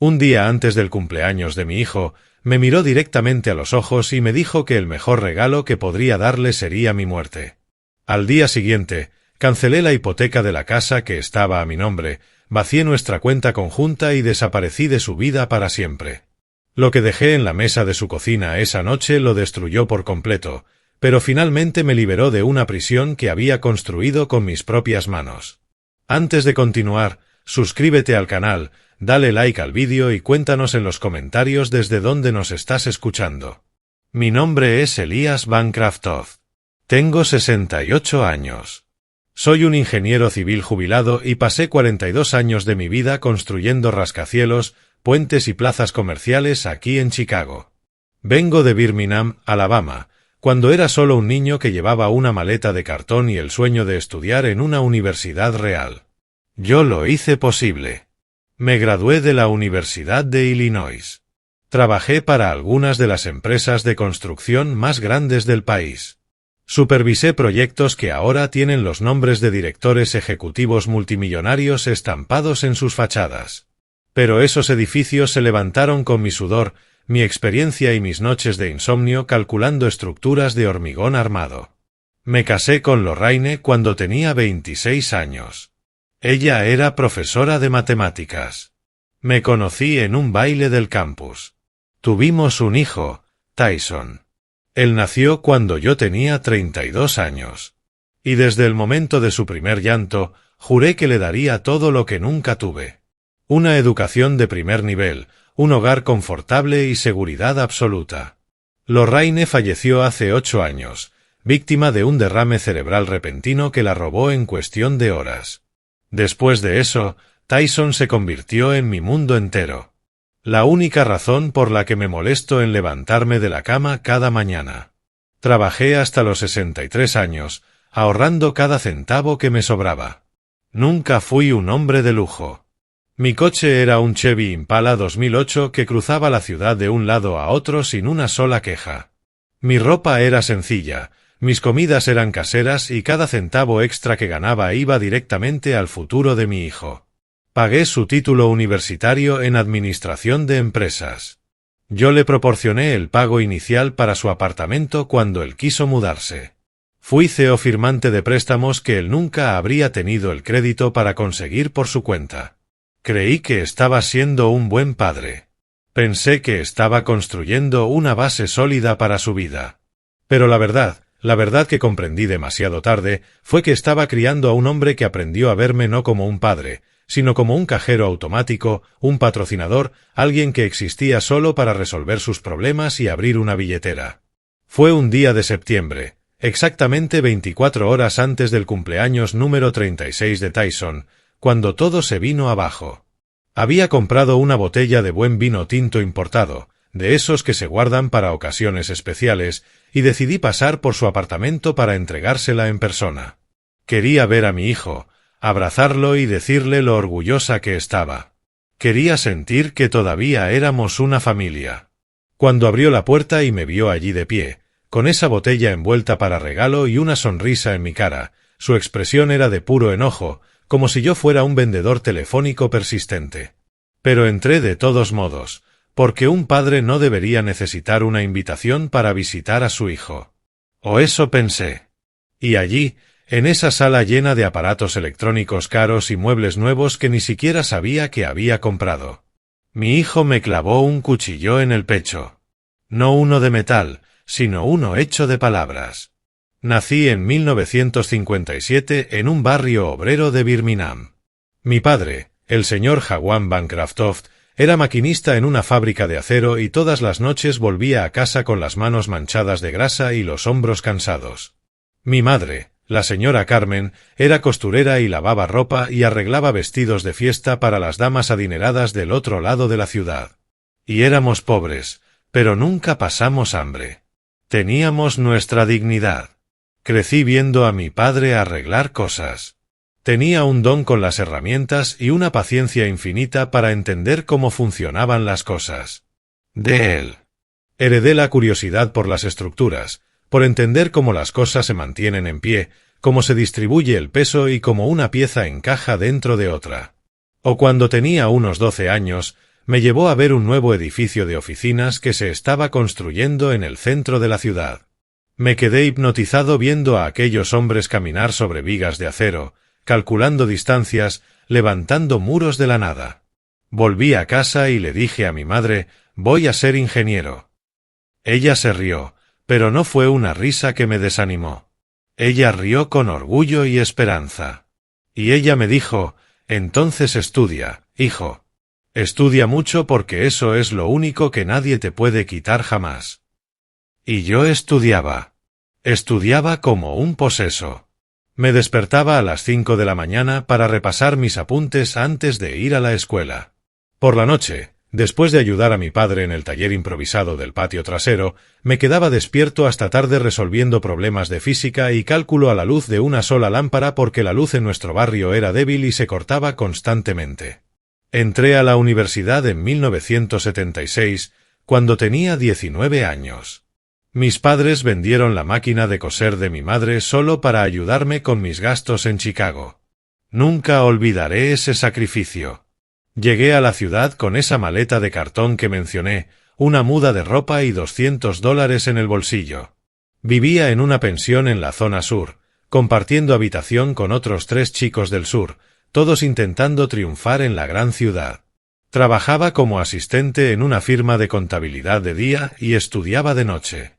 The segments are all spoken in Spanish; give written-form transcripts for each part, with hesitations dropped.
Un día antes del cumpleaños de mi hijo, me miró directamente a los ojos y me dijo que el mejor regalo que podría darle sería mi muerte. Al día siguiente, cancelé la hipoteca de la casa que estaba a mi nombre, vacié nuestra cuenta conjunta y desaparecí de su vida para siempre. Lo que dejé en la mesa de su cocina esa noche lo destruyó por completo, pero finalmente me liberó de una prisión que había construido con mis propias manos. Antes de continuar, suscríbete al canal, dale like al vídeo y cuéntanos en los comentarios desde dónde nos estás escuchando. Mi nombre es Elías Bancraftov. Tengo 68 años. Soy un ingeniero civil jubilado y pasé 42 años de mi vida construyendo rascacielos, puentes y plazas comerciales aquí en Chicago. Vengo de Birmingham, Alabama, cuando era solo un niño que llevaba una maleta de cartón y el sueño de estudiar en una universidad real. Yo lo hice posible. Me gradué de la Universidad de Illinois. Trabajé para algunas de las empresas de construcción más grandes del país. Supervisé proyectos que ahora tienen los nombres de directores ejecutivos multimillonarios estampados en sus fachadas. Pero esos edificios se levantaron con mi sudor, mi experiencia y mis noches de insomnio calculando estructuras de hormigón armado. Me casé con Lorraine cuando tenía 26 años. Ella era profesora de matemáticas. Me conocí en un baile del campus. Tuvimos un hijo, Tyson. Él nació cuando yo tenía 32 años. Y desde el momento de su primer llanto, juré que le daría todo lo que nunca tuve. Una educación de primer nivel, un hogar confortable y seguridad absoluta. Lorraine falleció hace 8 años, víctima de un derrame cerebral repentino que la robó en cuestión de horas. Después de eso, Tyson se convirtió en mi mundo entero. La única razón por la que me molesto en levantarme de la cama cada mañana. Trabajé hasta los 63 años, ahorrando cada centavo que me sobraba. Nunca fui un hombre de lujo. Mi coche era un Chevy Impala 2008 que cruzaba la ciudad de un lado a otro sin una sola queja. Mi ropa era sencilla, mis comidas eran caseras y cada centavo extra que ganaba iba directamente al futuro de mi hijo. Pagué su título universitario en Administración de Empresas. Yo le proporcioné el pago inicial para su apartamento cuando él quiso mudarse. Fui CEO firmante de préstamos que él nunca habría tenido el crédito para conseguir por su cuenta. Creí que estaba siendo un buen padre. Pensé que estaba construyendo una base sólida para su vida. Pero la verdad que comprendí demasiado tarde, fue que estaba criando a un hombre que aprendió a verme no como un padre, sino como un cajero automático, un patrocinador, alguien que existía solo para resolver sus problemas y abrir una billetera. Fue un día de septiembre, exactamente 24 horas antes del cumpleaños número 36 de Tyson, cuando todo se vino abajo. Había comprado una botella de buen vino tinto importado, de esos que se guardan para ocasiones especiales, y decidí pasar por su apartamento para entregársela en persona. Quería ver a mi hijo, abrazarlo y decirle lo orgullosa que estaba. Quería sentir que todavía éramos una familia. Cuando abrió la puerta y me vio allí de pie, con esa botella envuelta para regalo y una sonrisa en mi cara, su expresión era de puro enojo, como si yo fuera un vendedor telefónico persistente. Pero entré de todos modos, porque un padre no debería necesitar una invitación para visitar a su hijo. O eso pensé. Y allí, en esa sala llena de aparatos electrónicos caros y muebles nuevos que ni siquiera sabía que había comprado, mi hijo me clavó un cuchillo en el pecho. No uno de metal, sino uno hecho de palabras. Nací en 1957 en un barrio obrero de Birmingham. Mi padre, el señor Jawan Bancraftov, era maquinista en una fábrica de acero y todas las noches volvía a casa con las manos manchadas de grasa y los hombros cansados. Mi madre, la señora Carmen, era costurera y lavaba ropa y arreglaba vestidos de fiesta para las damas adineradas del otro lado de la ciudad. Y éramos pobres, pero nunca pasamos hambre. Teníamos nuestra dignidad. Crecí viendo a mi padre arreglar cosas. Tenía un don con las herramientas y una paciencia infinita para entender cómo funcionaban las cosas. De él heredé la curiosidad por las estructuras, por entender cómo las cosas se mantienen en pie, cómo se distribuye el peso y cómo una pieza encaja dentro de otra. O cuando tenía unos 12 años, me llevó a ver un nuevo edificio de oficinas que se estaba construyendo en el centro de la ciudad. Me quedé hipnotizado viendo a aquellos hombres caminar sobre vigas de acero, calculando distancias, levantando muros de la nada. Volví a casa y le dije a mi madre: «Voy a ser ingeniero». Ella se rió, pero no fue una risa que me desanimó. Ella rió con orgullo y esperanza. Y ella me dijo: «Entonces estudia, hijo. Estudia mucho porque eso es lo único que nadie te puede quitar jamás». Y yo estudiaba. Estudiaba como un poseso. Me despertaba a las 5 de la mañana para repasar mis apuntes antes de ir a la escuela. Por la noche, después de ayudar a mi padre en el taller improvisado del patio trasero, me quedaba despierto hasta tarde resolviendo problemas de física y cálculo a la luz de una sola lámpara porque la luz en nuestro barrio era débil y se cortaba constantemente. Entré a la universidad en 1976, cuando tenía 19 años. Mis padres vendieron la máquina de coser de mi madre solo para ayudarme con mis gastos en Chicago. Nunca olvidaré ese sacrificio. Llegué a la ciudad con esa maleta de cartón que mencioné, una muda de ropa y $200 en el bolsillo. Vivía en una pensión en la zona sur, compartiendo habitación con otros 3 chicos del sur, todos intentando triunfar en la gran ciudad. Trabajaba como asistente en una firma de contabilidad de día y estudiaba de noche.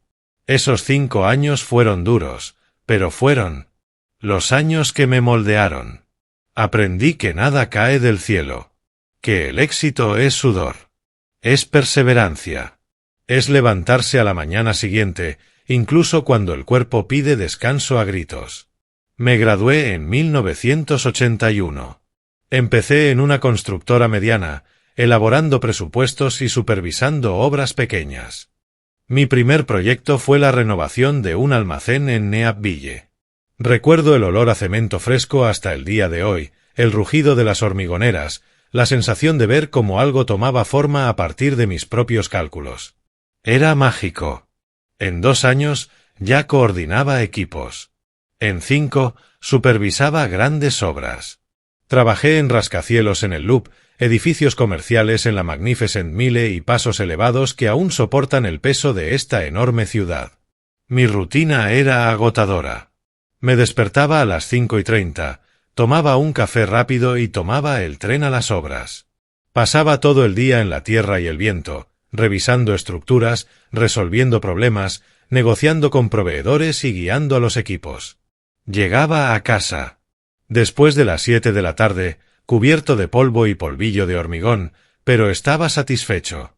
Esos 5 años fueron duros, pero fueron los años que me moldearon. Aprendí que nada cae del cielo, que el éxito es sudor, es perseverancia, es levantarse a la mañana siguiente, incluso cuando el cuerpo pide descanso a gritos. Me gradué en 1981. Empecé en una constructora mediana, elaborando presupuestos y supervisando obras pequeñas. Mi primer proyecto fue la renovación de un almacén en Neabville. Recuerdo el olor a cemento fresco hasta el día de hoy, el rugido de las hormigoneras, la sensación de ver cómo algo tomaba forma a partir de mis propios cálculos. Era mágico. En 2 años ya coordinaba equipos. En 5 supervisaba grandes obras. Trabajé en rascacielos en el Loop, edificios comerciales en la Magnificent Mile y pasos elevados que aún soportan el peso de esta enorme ciudad. Mi rutina era agotadora. Me despertaba a las 5:30, tomaba un café rápido y tomaba el tren a las obras. Pasaba todo el día en la tierra y el viento, revisando estructuras, resolviendo problemas, negociando con proveedores y guiando a los equipos. Llegaba a casa después de las 7 de la tarde, cubierto de polvo y polvillo de hormigón, pero estaba satisfecho.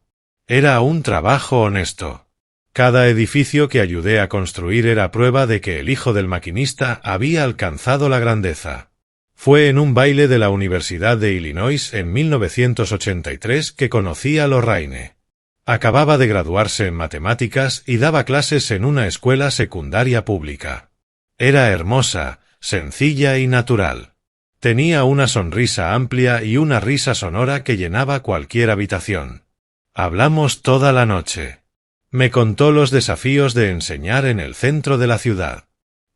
Era un trabajo honesto. Cada edificio que ayudé a construir era prueba de que el hijo del maquinista había alcanzado la grandeza. Fue en un baile de la Universidad de Illinois en 1983 que conocí a Lorraine. Acababa de graduarse en matemáticas y daba clases en una escuela secundaria pública. Era hermosa, sencilla y natural. Tenía una sonrisa amplia y una risa sonora que llenaba cualquier habitación. Hablamos toda la noche. Me contó los desafíos de enseñar en el centro de la ciudad.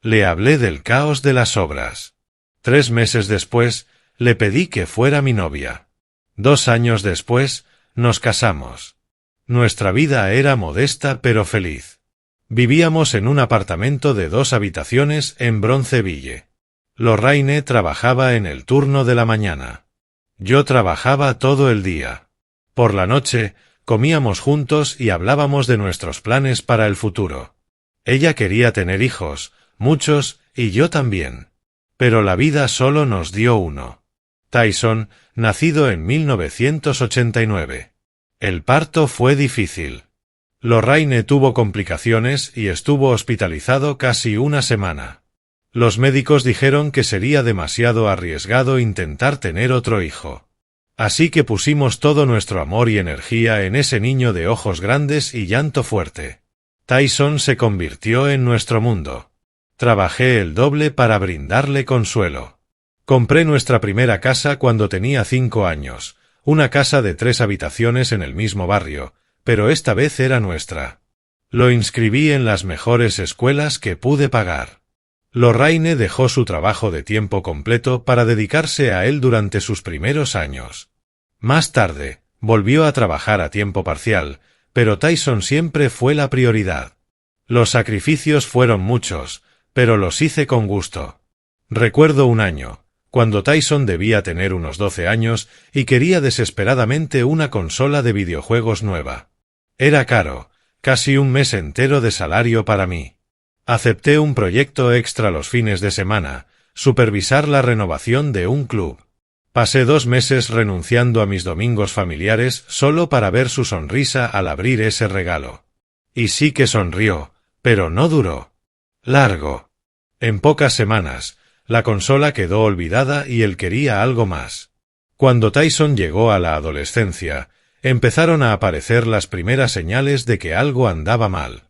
Le hablé del caos de las obras. 3 meses después, le pedí que fuera mi novia. 2 años después, nos casamos. Nuestra vida era modesta pero feliz. Vivíamos en un apartamento de 2 habitaciones en Bronzeville. Lorraine trabajaba en el turno de la mañana. Yo trabajaba todo el día. Por la noche, comíamos juntos y hablábamos de nuestros planes para el futuro. Ella quería tener hijos, muchos, y yo también. Pero la vida solo nos dio uno. Tyson, nacido en 1989. El parto fue difícil. Lorraine tuvo complicaciones y estuvo hospitalizado casi 1 semana. Los médicos dijeron que sería demasiado arriesgado intentar tener otro hijo. Así que pusimos todo nuestro amor y energía en ese niño de ojos grandes y llanto fuerte. Tyson se convirtió en nuestro mundo. Trabajé el doble para brindarle consuelo. Compré nuestra primera casa cuando tenía 5 años, una casa de 3 habitaciones en el mismo barrio, pero esta vez era nuestra. Lo inscribí en las mejores escuelas que pude pagar. Lorraine dejó su trabajo de tiempo completo para dedicarse a él durante sus primeros años. Más tarde, Volvió a trabajar a tiempo parcial, pero Tyson siempre fue la prioridad. Los sacrificios fueron muchos, pero los hice con gusto. Recuerdo un año, cuando Tyson debía tener unos 12 años y quería desesperadamente una consola de videojuegos nueva. Era caro, casi un mes entero de salario para mí. Acepté un proyecto extra los fines de semana, supervisar la renovación de un club. Pasé 2 meses renunciando a mis domingos familiares solo para ver su sonrisa al abrir ese regalo. Y sí que sonrió, pero no duró. Largo. En pocas semanas, la consola quedó olvidada y él quería algo más. Cuando Tyson llegó a la adolescencia, empezaron a aparecer las primeras señales de que algo andaba mal.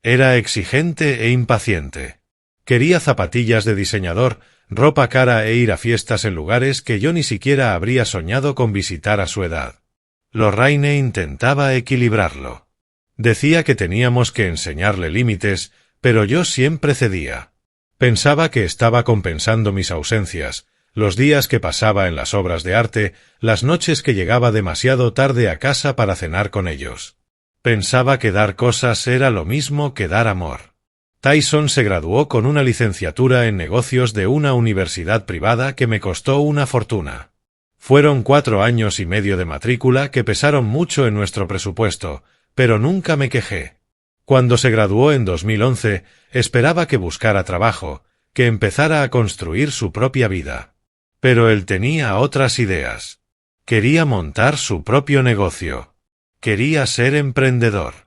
Era exigente e impaciente. Quería zapatillas de diseñador, ropa cara e ir a fiestas en lugares que yo ni siquiera habría soñado con visitar a su edad. Lorraine intentaba equilibrarlo. Decía que teníamos que enseñarle límites, pero yo siempre cedía. Pensaba que estaba compensando mis ausencias, los días que pasaba en las obras de arte, las noches que llegaba demasiado tarde a casa para cenar con ellos. Pensaba que dar cosas era lo mismo que dar amor. Tyson se graduó con una licenciatura en negocios de una universidad privada que me costó una fortuna. Fueron 4 años y medio de matrícula que pesaron mucho en nuestro presupuesto, pero nunca me quejé. Cuando se graduó en 2011, esperaba que buscara trabajo, que empezara a construir su propia vida. Pero él tenía otras ideas. Quería montar su propio negocio. Quería ser emprendedor.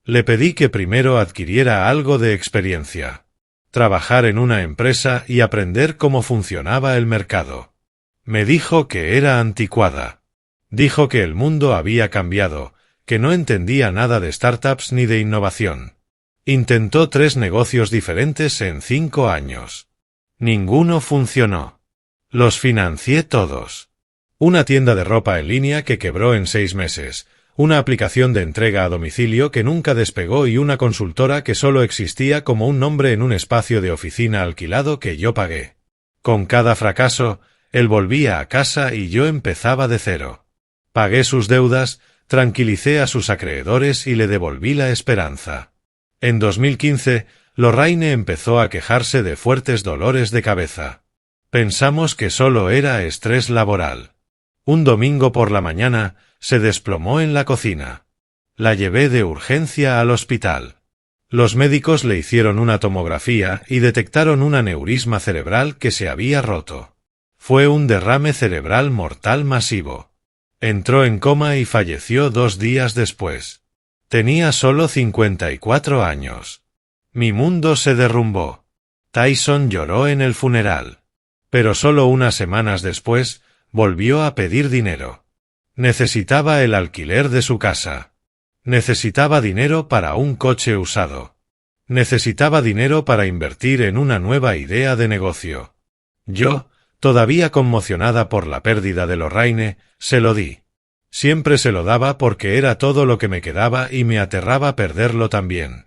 Le pedí que primero adquiriera algo de experiencia. Trabajar en una empresa y aprender cómo funcionaba el mercado. Me dijo que era anticuada. Dijo que el mundo había cambiado, que no entendía nada de startups ni de innovación. Intentó 3 negocios diferentes en 5 años. Ninguno funcionó. Los financié todos. Una tienda de ropa en línea que quebró en 6 meses, una aplicación de entrega a domicilio que nunca despegó y una consultora que solo existía como un nombre en un espacio de oficina alquilado que yo pagué. Con cada fracaso, él volvía a casa y yo empezaba de cero. Pagué sus deudas, tranquilicé a sus acreedores y le devolví la esperanza. En 2015, Lorraine empezó a quejarse de fuertes dolores de cabeza. Pensamos que solo era estrés laboral. Un domingo por la mañana, se desplomó en la cocina. La llevé de urgencia al hospital. Los médicos le hicieron una tomografía y detectaron un aneurisma cerebral que se había roto. Fue un derrame cerebral mortal masivo. Entró en coma y falleció 2 días después. Tenía solo 54 años. Mi mundo se derrumbó. Tyson lloró en el funeral. Pero solo unas semanas después, volvió a pedir dinero. Necesitaba el alquiler de su casa. Necesitaba dinero para un coche usado. Necesitaba dinero para invertir en una nueva idea de negocio. Yo, todavía conmocionada por la pérdida de Lorraine, se lo di. Siempre se lo daba porque era todo lo que me quedaba y me aterraba perderlo también.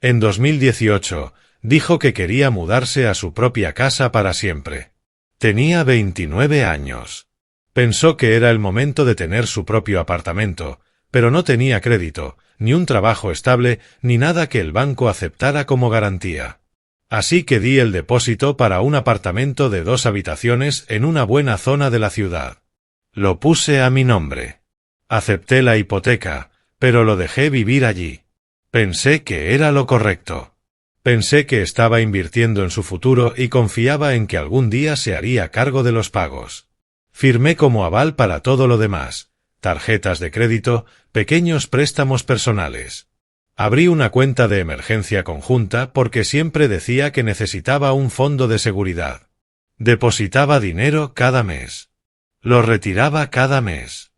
En 2018, dijo que quería mudarse a su propia casa para siempre. Tenía 29 años. Pensó que era el momento de tener su propio apartamento, pero no tenía crédito, ni un trabajo estable, ni nada que el banco aceptara como garantía. Así que di el depósito para un apartamento de 2 habitaciones en una buena zona de la ciudad. Lo puse a mi nombre. Acepté la hipoteca, pero lo dejé vivir allí. Pensé que era lo correcto. Pensé que estaba invirtiendo en su futuro y confiaba en que algún día se haría cargo de los pagos. Firmé como aval para todo lo demás, tarjetas de crédito, pequeños préstamos personales. Abrí una cuenta de emergencia conjunta porque siempre decía que necesitaba un fondo de seguridad. Depositaba dinero cada mes. Lo retiraba cada mes.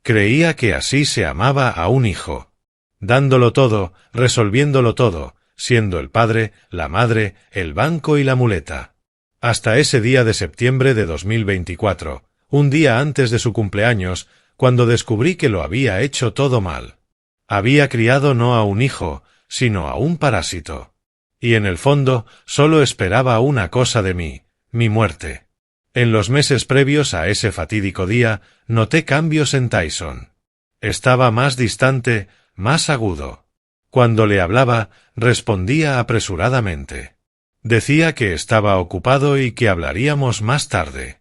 Creía que así se amaba a un hijo. Dándolo todo, resolviéndolo todo, siendo el padre, la madre, el banco y la muleta. Hasta ese día de septiembre de 2024. Un día antes de su cumpleaños, cuando descubrí que lo había hecho todo mal. Había criado no a un hijo, sino a un parásito. Y en el fondo, solo esperaba una cosa de mí, mi muerte. En los meses previos a ese fatídico día, noté cambios en Tyson. Estaba más distante, más agudo. Cuando le hablaba, respondía apresuradamente. Decía que estaba ocupado y que hablaríamos más tarde.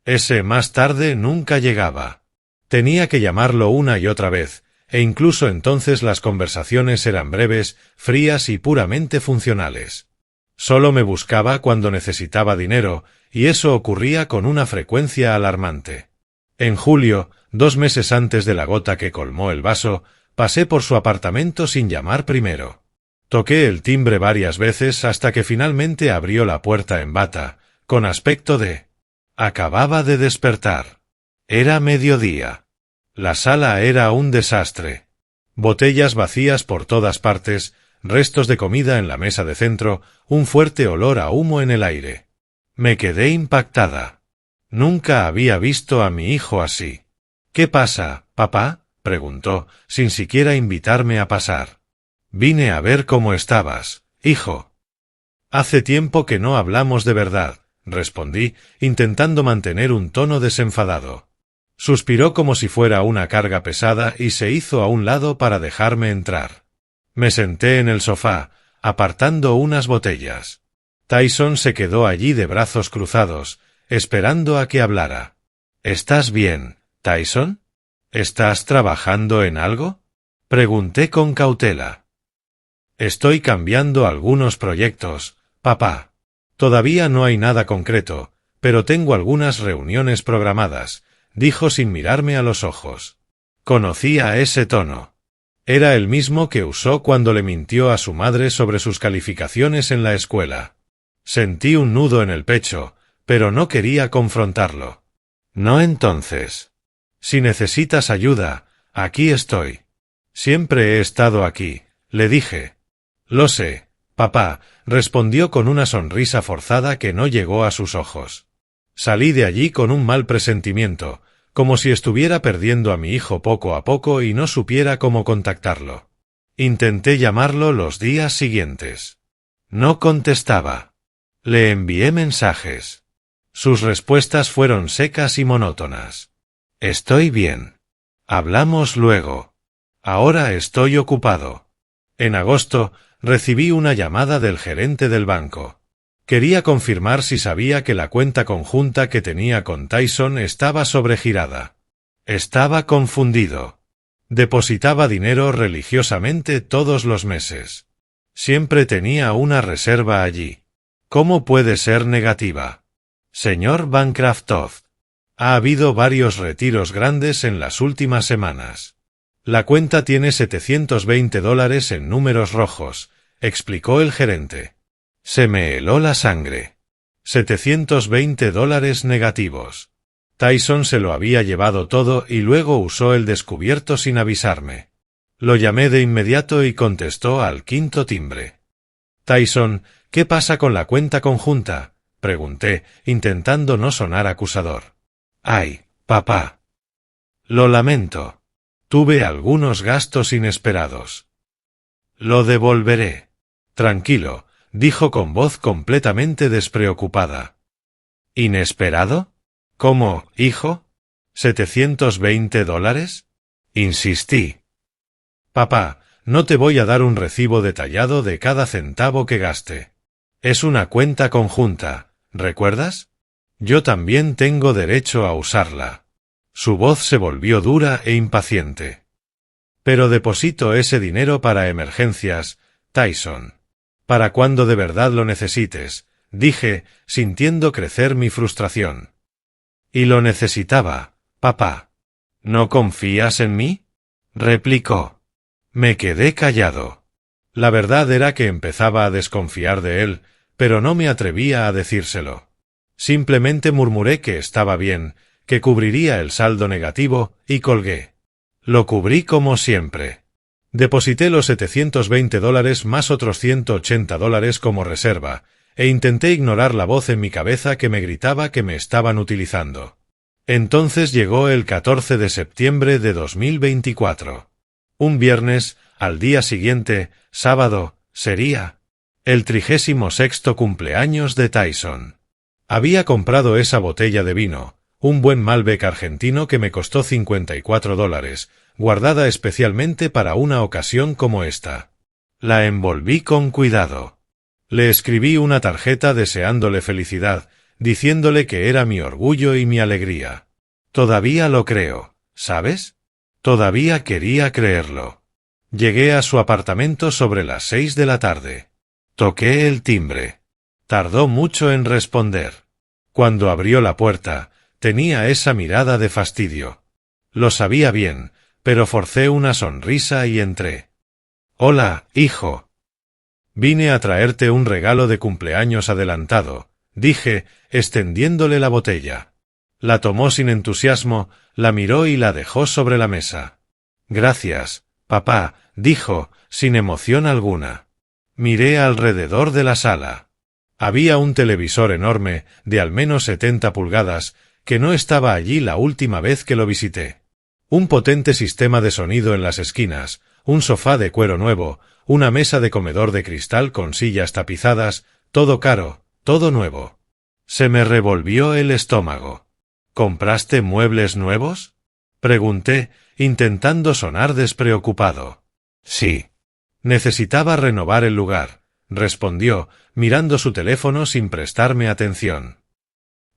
Ese más tarde nunca llegaba. Tenía que llamarlo una y otra vez, e incluso entonces las conversaciones eran breves, frías y puramente funcionales. Solo me buscaba cuando necesitaba dinero, y eso ocurría con una frecuencia alarmante. En julio, 2 meses antes de la gota que colmó el vaso, pasé por su apartamento sin llamar primero. Toqué el timbre varias veces hasta que finalmente abrió la puerta en bata, con aspecto de... Acababa de despertar. Era mediodía. La sala era un desastre. Botellas vacías por todas partes, restos de comida en la mesa de centro, un fuerte olor a humo en el aire. Me quedé impactada. Nunca había visto a mi hijo así. «¿Qué pasa, papá?», preguntó, sin siquiera invitarme a pasar. «Vine a ver cómo estabas, hijo». «Hace tiempo que no hablamos de verdad», respondí, intentando mantener un tono desenfadado. Suspiró como si fuera una carga pesada y se hizo a un lado para dejarme entrar. Me senté en el sofá, apartando unas botellas. Tyson se quedó allí de brazos cruzados, esperando a que hablara. «¿Estás bien, Tyson? ¿Estás trabajando en algo?», pregunté con cautela. «Estoy cambiando algunos proyectos, papá. Todavía no hay nada concreto, pero tengo algunas reuniones programadas», dijo sin mirarme a los ojos. Conocía ese tono. Era el mismo que usó cuando le mintió a su madre sobre sus calificaciones en la escuela. Sentí un nudo en el pecho, pero no quería confrontarlo. «No entonces. Si necesitas ayuda, aquí estoy». «Siempre he estado aquí», le dije. «Lo sé, papá», respondió con una sonrisa forzada que no llegó a sus ojos. Salí de allí con un mal presentimiento, como si estuviera perdiendo a mi hijo poco a poco y no supiera cómo contactarlo. Intenté llamarlo los días siguientes. No contestaba. Le envié mensajes. Sus respuestas fueron secas y monótonas. «Estoy bien. Hablamos luego. Ahora estoy ocupado». En agosto, recibí una llamada del gerente del banco. Quería confirmar si sabía que la cuenta conjunta que tenía con Tyson estaba sobregirada. Estaba confundido. Depositaba dinero religiosamente todos los meses. Siempre tenía una reserva allí. ¿Cómo puede ser negativa? «Señor Bancroft, ha habido varios retiros grandes en las últimas semanas. La cuenta tiene $720 en números rojos», explicó el gerente. Se me heló la sangre. $720 negativos. Tyson se lo había llevado todo y luego usó el descubierto sin avisarme. Lo llamé de inmediato y contestó al quinto timbre. «Tyson, ¿qué pasa con la cuenta conjunta?», pregunté, intentando no sonar acusador. «Ay, papá. Lo lamento. Tuve algunos gastos inesperados. Lo devolveré». «Tranquilo», dijo con voz completamente despreocupada. «¿Inesperado? ¿Cómo, hijo? ¿$720? Insistí. «Papá, no te voy a dar un recibo detallado de cada centavo que gaste. Es una cuenta conjunta, ¿recuerdas? Yo también tengo derecho a usarla». Su voz se volvió dura e impaciente. «Pero deposito ese dinero para emergencias, Tyson. Para cuando de verdad lo necesites», dije, sintiendo crecer mi frustración. «Y lo necesitaba, papá». «¿No confías en mí?», replicó. Me quedé callado. La verdad era que empezaba a desconfiar de él, pero no me atrevía a decírselo. Simplemente murmuré que estaba bien, que cubriría el saldo negativo, y colgué. Lo cubrí como siempre. Deposité los $720 más otros $180 como reserva, e intenté ignorar la voz en mi cabeza que me gritaba que me estaban utilizando. Entonces llegó el 14 de septiembre de 2024. Un viernes, al día siguiente, sábado, sería el 36º cumpleaños de Tyson. Había comprado esa botella de vino, Un buen Malbec argentino que me costó $54, guardada especialmente para una ocasión como esta. La envolví con cuidado. Le escribí una tarjeta deseándole felicidad, diciéndole que era mi orgullo y mi alegría. Todavía lo creo, ¿sabes? Todavía quería creerlo. Llegué a su apartamento sobre las 6 de la tarde. Toqué el timbre. Tardó mucho en responder. Cuando abrió la puerta, tenía esa mirada de fastidio. Lo sabía bien, pero forcé una sonrisa y entré. «Hola, hijo. Vine a traerte un regalo de cumpleaños adelantado», dije, extendiéndole la botella. La tomó sin entusiasmo, la miró y la dejó sobre la mesa. «Gracias, papá», dijo, sin emoción alguna. Miré alrededor de la sala. Había un televisor enorme, de al menos 70 pulgadas, que no estaba allí la última vez que lo visité. Un potente sistema de sonido en las esquinas, un sofá de cuero nuevo, una mesa de comedor de cristal con sillas tapizadas, todo caro, todo nuevo. Se me revolvió el estómago. ¿Compraste muebles nuevos?, pregunté, intentando sonar despreocupado. Sí. Necesitaba renovar el lugar, respondió, mirando su teléfono sin prestarme atención.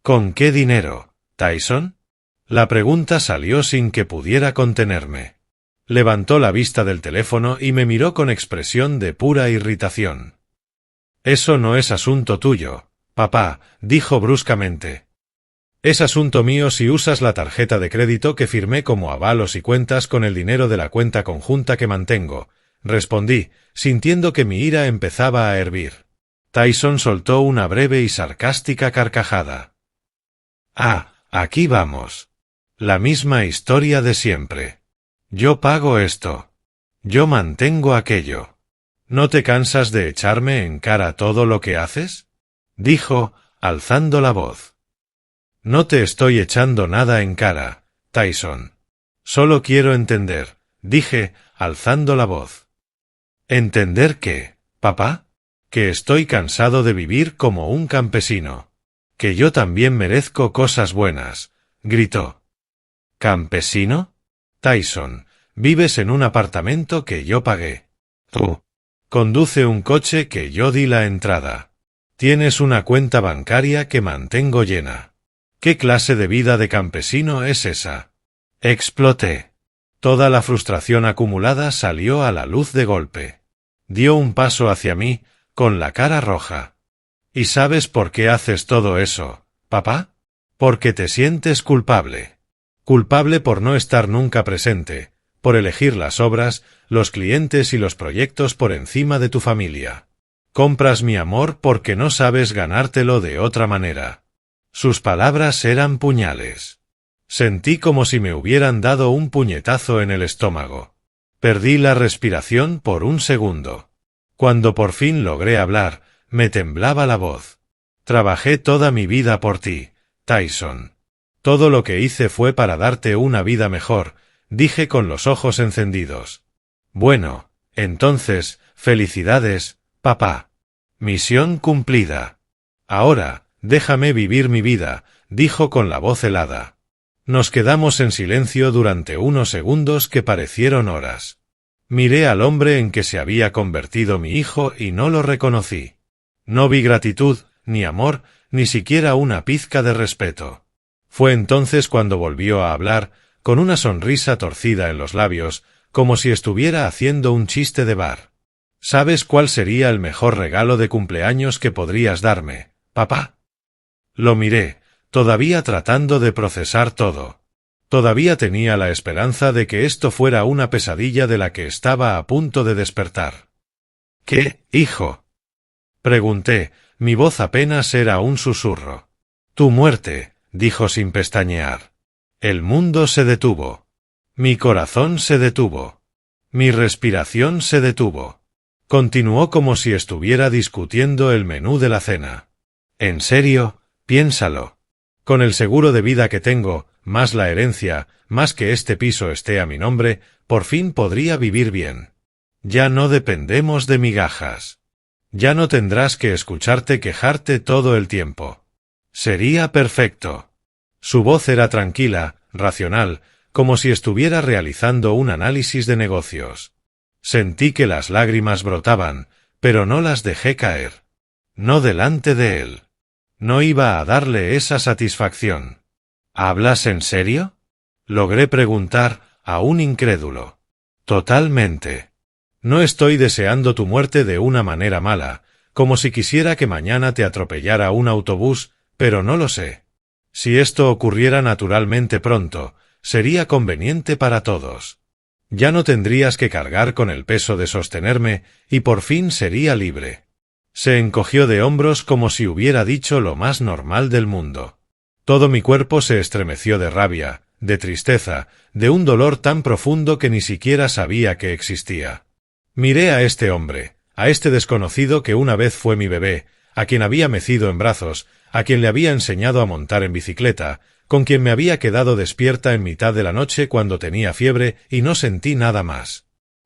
¿Con qué dinero, Tyson? La pregunta salió sin que pudiera contenerme. Levantó la vista del teléfono y me miró con expresión de pura irritación. «Eso no es asunto tuyo, papá», dijo bruscamente. «Es asunto mío si usas la tarjeta de crédito que firmé como avalos y cuentas con el dinero de la cuenta conjunta que mantengo», respondí, sintiendo que mi ira empezaba a hervir. Tyson soltó una breve y sarcástica carcajada. «Ah, aquí vamos. La misma historia de siempre. Yo pago esto. Yo mantengo aquello. ¿No te cansas de echarme en cara todo lo que haces?», dijo, alzando la voz. «No te estoy echando nada en cara, Tyson. Solo quiero entender», dije, alzando la voz. «¿Entender qué, papá? Que estoy cansado de vivir como un campesino. Que yo también merezco cosas buenas», gritó. «¿Campesino? Tyson, vives en un apartamento que yo pagué. Tú conduce un coche que yo di la entrada. Tienes una cuenta bancaria que mantengo llena. ¿Qué clase de vida de campesino es esa?». Exploté. Toda la frustración acumulada salió a la luz de golpe. Dio un paso hacia mí, con la cara roja. «¿Y sabes por qué haces todo eso, papá? Porque te sientes culpable. Culpable por no estar nunca presente, por elegir las obras, los clientes y los proyectos por encima de tu familia. Compras mi amor porque no sabes ganártelo de otra manera». Sus palabras eran puñales. Sentí como si me hubieran dado un puñetazo en el estómago. Perdí la respiración por un segundo. Cuando por fin logré hablar, me temblaba la voz. «Trabajé toda mi vida por ti, Tyson. Todo lo que hice fue para darte una vida mejor», dije con los ojos encendidos. «Bueno, entonces, felicidades, papá. Misión cumplida. Ahora, déjame vivir mi vida», dijo con la voz helada. Nos quedamos en silencio durante unos segundos que parecieron horas. Miré al hombre en que se había convertido mi hijo y no lo reconocí. No vi gratitud, ni amor, ni siquiera una pizca de respeto. Fue entonces cuando volvió a hablar, con una sonrisa torcida en los labios, como si estuviera haciendo un chiste de bar. «¿Sabes cuál sería el mejor regalo de cumpleaños que podrías darme, papá?». Lo miré, todavía tratando de procesar todo. Todavía tenía la esperanza de que esto fuera una pesadilla de la que estaba a punto de despertar. «¿Qué, hijo?», pregunté, mi voz apenas era un susurro. «Tu muerte», dijo sin pestañear. El mundo se detuvo. Mi corazón se detuvo. Mi respiración se detuvo. Continuó como si estuviera discutiendo el menú de la cena. «¿En serio? Piénsalo. Con el seguro de vida que tengo, más la herencia, más que este piso esté a mi nombre, por fin podría vivir bien. Ya no dependemos de migajas. Ya no tendrás que escucharte quejarte todo el tiempo. Sería perfecto. Su voz era tranquila, racional, como si estuviera realizando un análisis de negocios. Sentí que las lágrimas brotaban, pero no las dejé caer. No delante de él. No iba a darle esa satisfacción. ¿Hablas en serio? Logré preguntar, aún incrédulo. Totalmente. No estoy deseando tu muerte de una manera mala, como si quisiera que mañana te atropellara un autobús, pero no lo sé. Si esto ocurriera naturalmente pronto, sería conveniente para todos. Ya no tendrías que cargar con el peso de sostenerme, y por fin sería libre. Se encogió de hombros como si hubiera dicho lo más normal del mundo. Todo mi cuerpo se estremeció de rabia, de tristeza, de un dolor tan profundo que ni siquiera sabía que existía. Miré a este hombre, a este desconocido que una vez fue mi bebé, a quien había mecido en brazos, a quien le había enseñado a montar en bicicleta, con quien me había quedado despierta en mitad de la noche cuando tenía fiebre y no sentí nada más.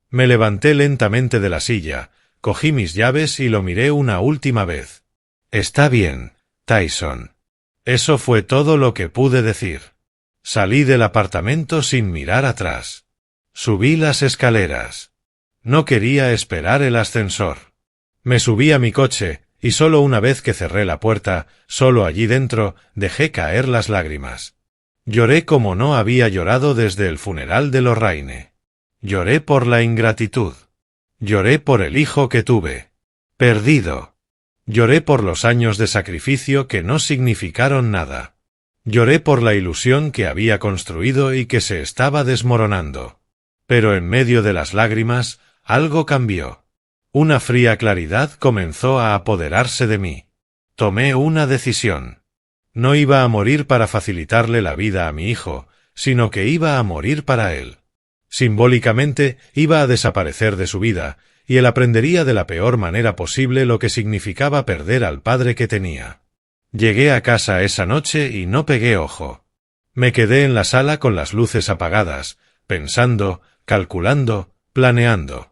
Me levanté lentamente de la silla, cogí mis llaves y lo miré una última vez. Está bien, Tyson. Eso fue todo lo que pude decir. Salí del apartamento sin mirar atrás. Subí las escaleras. No quería esperar el ascensor. Me subí a mi coche, y solo una vez que cerré la puerta, solo allí dentro, dejé caer las lágrimas. Lloré como no había llorado desde el funeral de Lorraine. Lloré por la ingratitud. Lloré por el hijo que tuve. Perdido. Lloré por los años de sacrificio que no significaron nada. Lloré por la ilusión que había construido y que se estaba desmoronando. Pero en medio de las lágrimas, algo cambió. Una fría claridad comenzó a apoderarse de mí. Tomé una decisión. No iba a morir para facilitarle la vida a mi hijo, sino que iba a morir para él. Simbólicamente iba a desaparecer de su vida, y él aprendería de la peor manera posible lo que significaba perder al padre que tenía. Llegué a casa esa noche y no pegué ojo. Me quedé en la sala con las luces apagadas, pensando, calculando, planeando.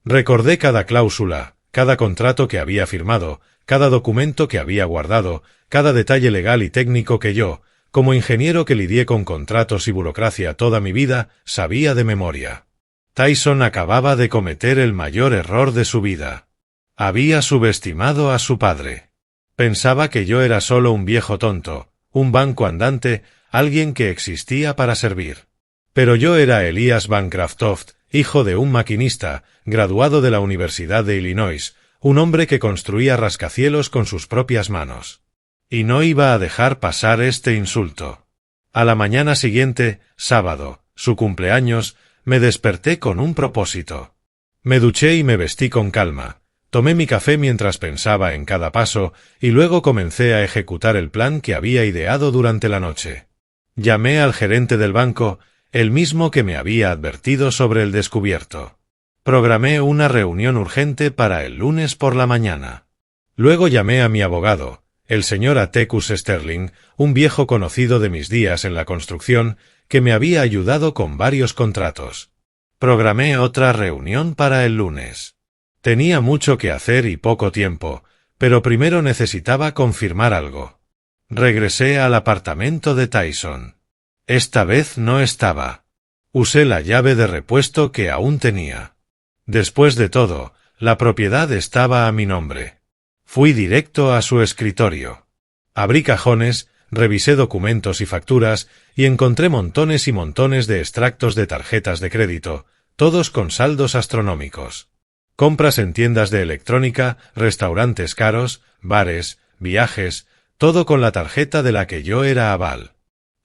Recordé cada cláusula, cada contrato que había firmado, cada documento que había guardado, cada detalle legal y técnico que yo, como ingeniero que lidié con contratos y burocracia toda mi vida, sabía de memoria. Tyson acababa de cometer el mayor error de su vida. Había subestimado a su padre. Pensaba que yo era solo un viejo tonto, un banco andante, alguien que existía para servir. Pero yo era Elias Bancroft, hijo de un maquinista, graduado de la Universidad de Illinois, un hombre que construía rascacielos con sus propias manos. Y no iba a dejar pasar este insulto. A la mañana siguiente, sábado, su cumpleaños, me desperté con un propósito. Me duché y me vestí con calma. Tomé mi café mientras pensaba en cada paso, y luego comencé a ejecutar el plan que había ideado durante la noche. Llamé al gerente del banco, el mismo que me había advertido sobre el descubierto. Programé una reunión urgente para el lunes por la mañana. Luego llamé a mi abogado, el señor Atticus Sterling, un viejo conocido de mis días en la construcción, que me había ayudado con varios contratos. Programé otra reunión para el lunes. Tenía mucho que hacer y poco tiempo, pero primero necesitaba confirmar algo. Regresé al apartamento de Tyson. Esta vez no estaba. Usé la llave de repuesto que aún tenía. Después de todo, la propiedad estaba a mi nombre. Fui directo a su escritorio. Abrí cajones, revisé documentos y facturas, y encontré montones y montones de extractos de tarjetas de crédito, todos con saldos astronómicos. Compras en tiendas de electrónica, restaurantes caros, bares, viajes, todo con la tarjeta de la que yo era aval.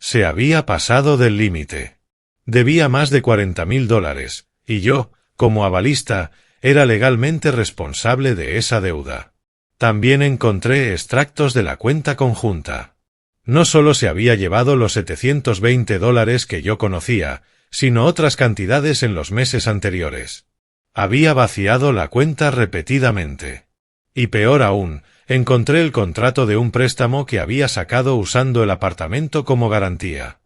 Se había pasado del límite. Debía más de $40,000, y yo, como avalista, era legalmente responsable de esa deuda. También encontré extractos de la cuenta conjunta. No solo se había llevado los $720 que yo conocía, sino otras cantidades en los meses anteriores. Había vaciado la cuenta repetidamente. Y peor aún, encontré el contrato de un préstamo que había sacado usando el apartamento como garantía.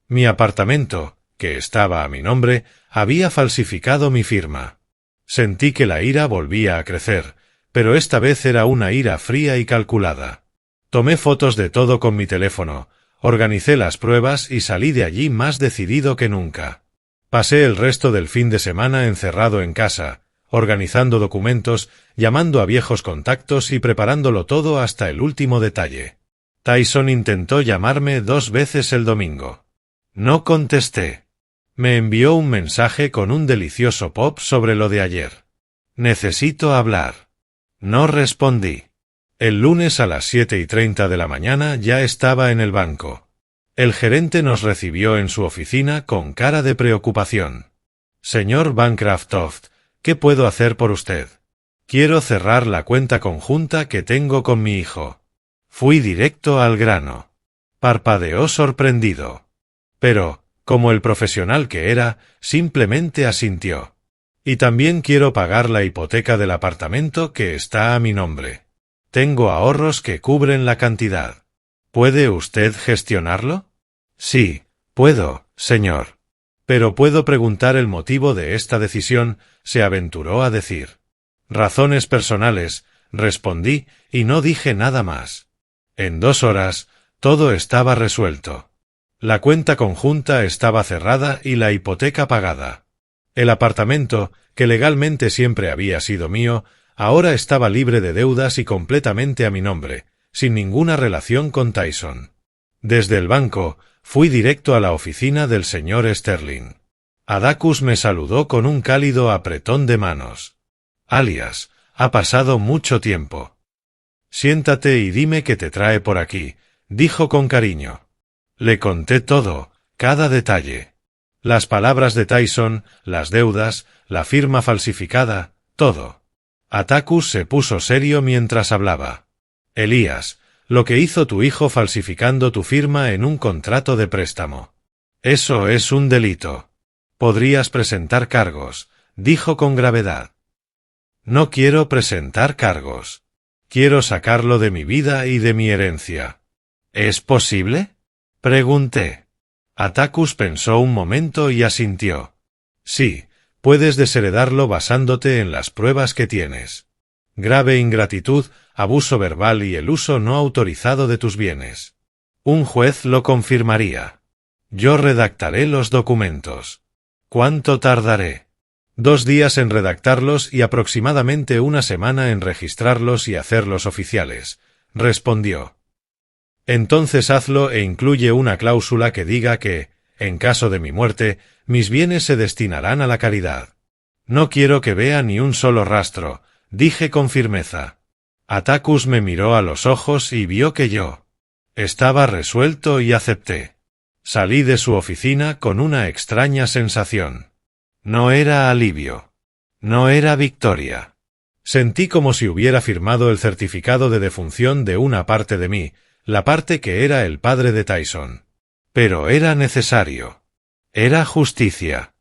Mi apartamento, que estaba a mi nombre, había falsificado mi firma. Sentí que la ira volvía a crecer, pero esta vez era una ira fría y calculada. Tomé fotos de todo con mi teléfono, organicé las pruebas y salí de allí más decidido que nunca. Pasé el resto del fin de semana encerrado en casa, organizando documentos, llamando a viejos contactos y preparándolo todo hasta el último detalle. Tyson intentó llamarme 2 veces el domingo. No contesté. Me envió un mensaje con un delicioso pop sobre lo de ayer. Necesito hablar. No respondí. El lunes a las 7:30 de la mañana ya estaba en el banco. El gerente nos recibió en su oficina con cara de preocupación. Señor Bancroft, ¿qué puedo hacer por usted? Quiero cerrar la cuenta conjunta que tengo con mi hijo. Fui directo al grano. Parpadeó sorprendido. Pero, como el profesional que era, simplemente asintió. Y también quiero pagar la hipoteca del apartamento que está a mi nombre. Tengo ahorros que cubren la cantidad. ¿Puede usted gestionarlo? Sí, puedo, señor. Pero puedo preguntar el motivo de esta decisión, se aventuró a decir. Razones personales, respondí, y no dije nada más. En 2 horas, todo estaba resuelto. La cuenta conjunta estaba cerrada y la hipoteca pagada. El apartamento, que legalmente siempre había sido mío, ahora estaba libre de deudas y completamente a mi nombre, sin ninguna relación con Tyson. Desde el banco, fui directo a la oficina del señor Sterling. Atticus me saludó con un cálido apretón de manos. Alias, ha pasado mucho tiempo. Siéntate y dime qué te trae por aquí, dijo con cariño. Le conté todo, cada detalle. Las palabras de Tyson, las deudas, la firma falsificada, todo. Atticus se puso serio mientras hablaba. Elías, lo que hizo tu hijo falsificando tu firma en un contrato de préstamo. Eso es un delito. Podrías presentar cargos, dijo con gravedad. No quiero presentar cargos. Quiero sacarlo de mi vida y de mi herencia. ¿Es posible? Pregunté. Atticus pensó un momento y asintió. Sí, puedes desheredarlo basándote en las pruebas que tienes. Grave ingratitud, abuso verbal y el uso no autorizado de tus bienes. Un juez lo confirmaría. Yo redactaré los documentos. ¿Cuánto tardaré? 2 días en redactarlos y aproximadamente 1 semana en registrarlos y hacerlos oficiales, respondió. Entonces hazlo e incluye una cláusula que diga que, en caso de mi muerte, mis bienes se destinarán a la caridad. No quiero que vea ni un solo rastro, dije con firmeza. Atticus me miró a los ojos y vio que yo estaba resuelto y acepté. Salí de su oficina con una extraña sensación. No era alivio. No era victoria. Sentí como si hubiera firmado el certificado de defunción de una parte de mí, la parte que era el padre de Tyson. Pero era necesario. Era justicia.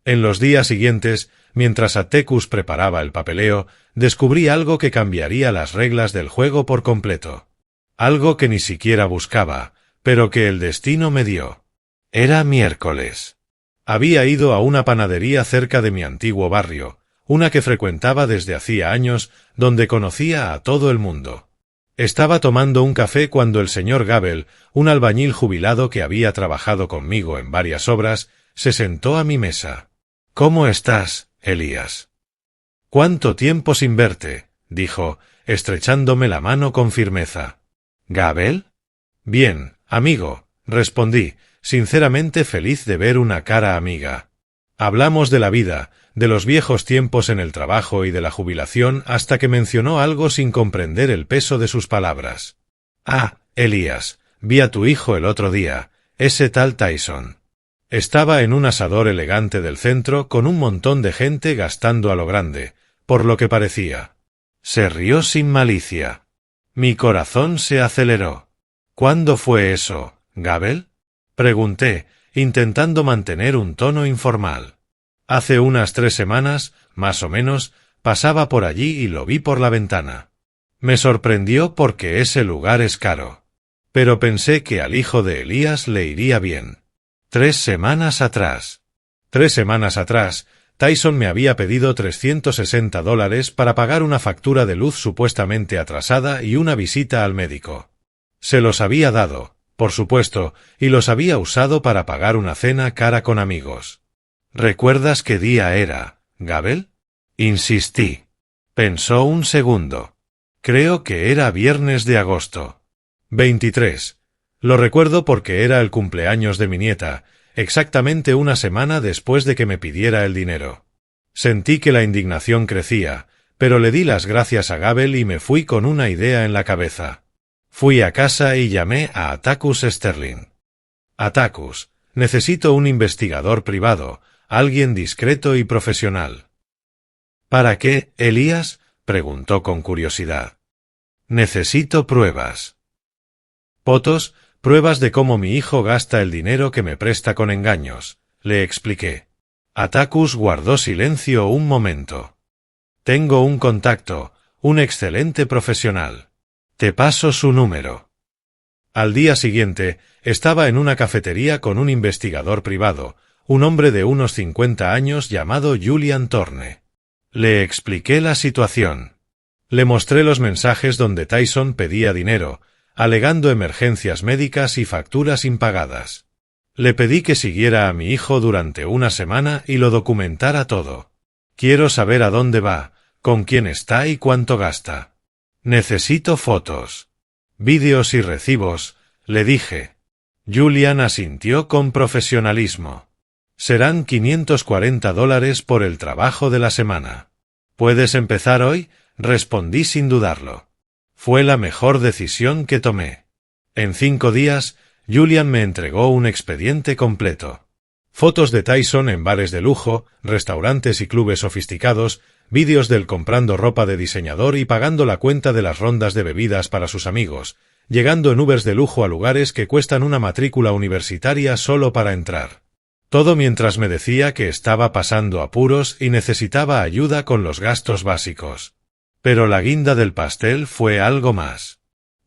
En los días siguientes, mientras Atticus preparaba el papeleo, descubrí algo que cambiaría las reglas del juego por completo. Algo que ni siquiera buscaba, pero que el destino me dio. Era miércoles. Había ido a una panadería cerca de mi antiguo barrio, una que frecuentaba desde hacía años, donde conocía a todo el mundo. Estaba tomando un café cuando el señor Gable, un albañil jubilado que había trabajado conmigo en varias obras, se sentó a mi mesa. ¿Cómo estás, Elías? ¿Cuánto tiempo sin verte?, dijo, estrechándome la mano con firmeza. ¿Gable? Bien, amigo, respondí, sinceramente feliz de ver una cara amiga. Hablamos de la vida, de los viejos tiempos en el trabajo y de la jubilación hasta que mencionó algo sin comprender el peso de sus palabras. Ah, Elías, vi a tu hijo el otro día, ese tal Tyson. Estaba en un asador elegante del centro con un montón de gente gastando a lo grande, por lo que parecía. Se rió sin malicia. Mi corazón se aceleró. ¿Cuándo fue eso, Gable? Pregunté, intentando mantener un tono informal. Hace unas 3 semanas, más o menos, pasaba por allí y lo vi por la ventana. Me sorprendió porque ese lugar es caro. Pero pensé que al hijo de Elías le iría bien. 3 semanas atrás. 3 semanas atrás, Tyson me había pedido $360 para pagar una factura de luz supuestamente atrasada y una visita al médico. Se los había dado, por supuesto, y los había usado para pagar una cena cara con amigos. ¿Recuerdas qué día era, Gabel? Insistí. Pensó un segundo. Creo que era viernes de agosto. 23. Lo recuerdo porque era el cumpleaños de mi nieta, exactamente una semana después de que me pidiera el dinero. Sentí que la indignación crecía, pero le di las gracias a Gabel y me fui con una idea en la cabeza. Fui a casa y llamé a Atticus Sterling. Atticus, necesito un investigador privado, alguien discreto y profesional. ¿Para qué, Elías? Preguntó con curiosidad. Necesito pruebas. Fotos, pruebas de cómo mi hijo gasta el dinero que me presta con engaños, le expliqué. Atticus guardó silencio un momento. Tengo un contacto, un excelente profesional. Te paso su número. Al día siguiente, estaba en una cafetería con un investigador privado, un hombre de unos 50 años llamado Julian Thorne. Le expliqué la situación. Le mostré los mensajes donde Tyson pedía dinero, alegando emergencias médicas y facturas impagadas. Le pedí que siguiera a mi hijo durante una semana y lo documentara todo. Quiero saber a dónde va, con quién está y cuánto gasta. Necesito fotos. Vídeos y recibos, le dije. Julian asintió con profesionalismo. Serán $540 por el trabajo de la semana. ¿Puedes empezar hoy? Respondí sin dudarlo. Fue la mejor decisión que tomé. En 5 días, Julian me entregó un expediente completo. Fotos de Tyson en bares de lujo, restaurantes y clubes sofisticados, vídeos del comprando ropa de diseñador y pagando la cuenta de las rondas de bebidas para sus amigos, llegando en Ubers de lujo a lugares que cuestan una matrícula universitaria solo para entrar. Todo mientras me decía que estaba pasando apuros y necesitaba ayuda con los gastos básicos. Pero la guinda del pastel fue algo más.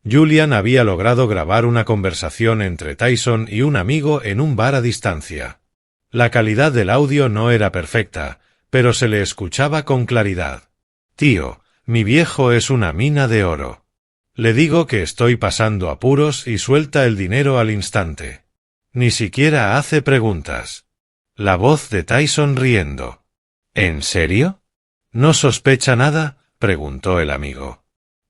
Julian había logrado grabar una conversación entre Tyson y un amigo en un bar a distancia. La calidad del audio no era perfecta, pero se le escuchaba con claridad. Tío, mi viejo es una mina de oro. Le digo que estoy pasando apuros y suelta el dinero al instante. Ni siquiera hace preguntas. La voz de Tyson riendo. ¿En serio? ¿No sospecha nada? Preguntó el amigo.